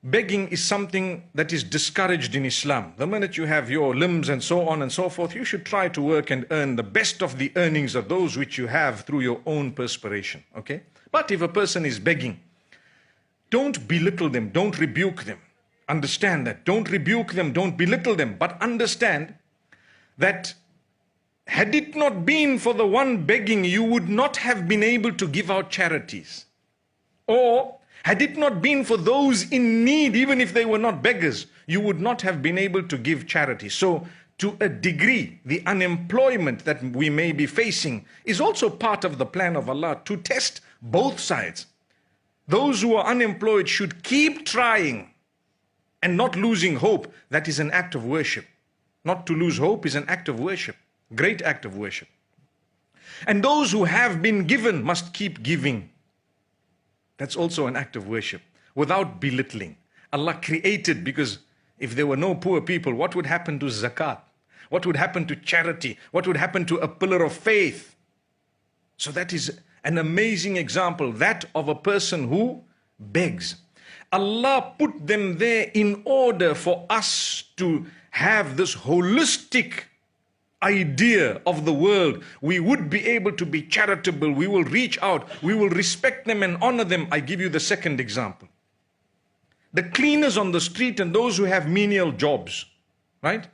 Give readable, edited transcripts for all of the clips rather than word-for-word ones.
begging is something that is discouraged in Islam. The minute you have your limbs and so on and so forth, you should try to work and earn the best of the earnings of those which you have through your own perspiration, okay? But if a person is begging, don't belittle them, don't rebuke them. Understand that. Don't rebuke them, don't belittle them, but understand that had it not been for the one begging, you would not have been able to give out charities. Or had it not been for those in need, even if they were not beggars, you would not have been able to give charity. So to a degree, the unemployment that we may be facing is also part of the plan of Allah to test both sides. Those who are unemployed should keep trying and not losing hope. That is an act of worship. Not to lose hope is an act of worship. Great act of worship. And those who have been given must keep giving. That's also an act of worship, without belittling. Allah created, because if there were no poor people, what would happen to zakat? What would happen to charity? What would happen to a pillar of faith? So that is an amazing example, that of a person who begs. Allah put them there in order for us to have this holistic idea of the world. We would be able to be charitable. We will reach out. We will respect them and honor them. I give you the second example. The cleaners on the street and those who have menial jobs, right?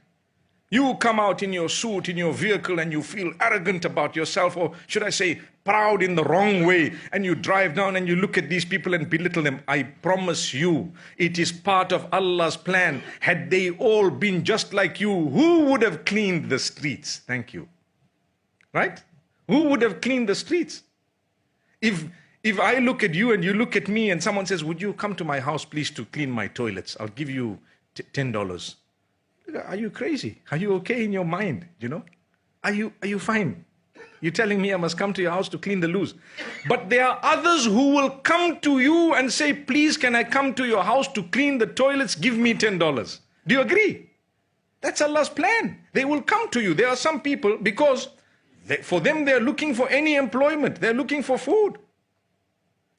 You come out in your suit, in your vehicle, and you feel arrogant about yourself, or should I say proud in the wrong way, and you drive down and you look at these people and belittle them. I promise you, it is part of Allah's plan. Had they all been just like you, who would have cleaned the streets? Thank you. Right? Who would have cleaned the streets? If I look at you and you look at me and someone says, would you come to my house please to clean my toilets? I'll give you $10. Are you crazy? Are you okay in your mind? You know? Are you fine? You're telling me I must come to your house to clean the loos. But there are others who will come to you and say, please, can I come to your house to clean the toilets? Give me $10. Do you agree? That's Allah's plan. They will come to you. There are some people, because for them, they're looking for any employment. They're looking for food.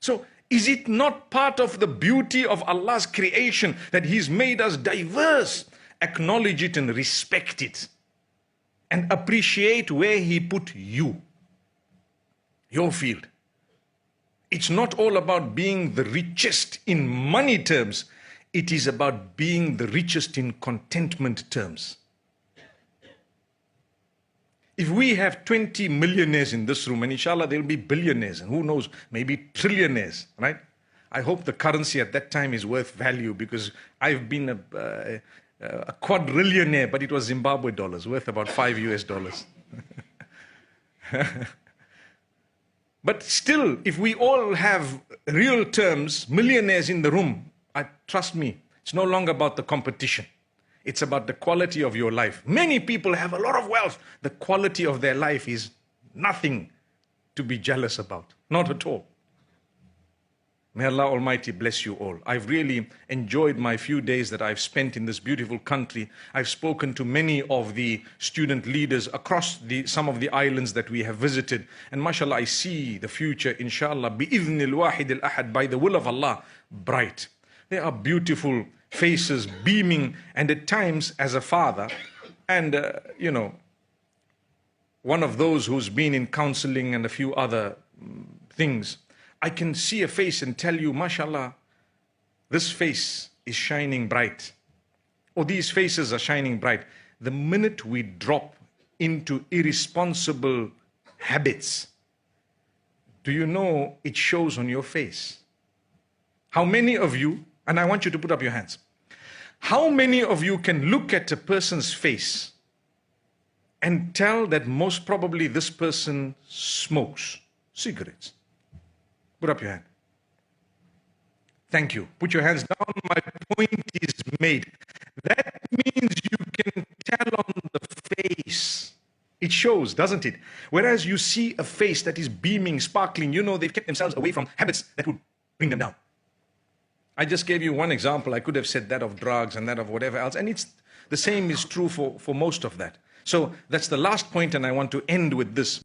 So is it not part of the beauty of Allah's creation that He's made us diverse? Acknowledge it and respect it. And appreciate where He put you. Your field. It's not all about being the richest in money terms. It is about being the richest in contentment terms. If we have 20 millionaires in this room, and inshallah there will be billionaires, and who knows, maybe trillionaires, right? I hope the currency at that time is worth value, because I've been a quadrillionaire, but it was Zimbabwe dollars, worth about $5 US. But still, if we all have real terms, millionaires in the room, trust me, it's no longer about the competition. It's about the quality of your life. Many people have a lot of wealth. The quality of their life is nothing to be jealous about. Not at all. May Allah Almighty bless you all. I've really enjoyed my few days that I've spent in this beautiful country. I've spoken to many of the student leaders across some of the islands that we have visited. And mashallah, I see the future, inshallah, bi-idhnil wahid al-ahad, by the will of Allah, bright. There are beautiful faces beaming, and at times as a father, and one of those who's been in counseling and a few other things, I can see a face and tell you, mashallah, this face is shining bright, or these faces are shining bright. The minute we drop into irresponsible habits, do you know it shows on your face? How many of you, and I want you to put up your hands, how many of you can look at a person's face and tell that most probably this person smokes cigarettes? Put up your hand. Thank you. Put your hands down. My point is made. That means you can tell on the face. It shows, doesn't it? Whereas you see a face that is beaming, sparkling, you know they've kept themselves away from habits that would bring them down. I just gave you one example. I could have said that of drugs and that of whatever else. And it's the same is true for most of that. So that's the last point, and I want to end with this.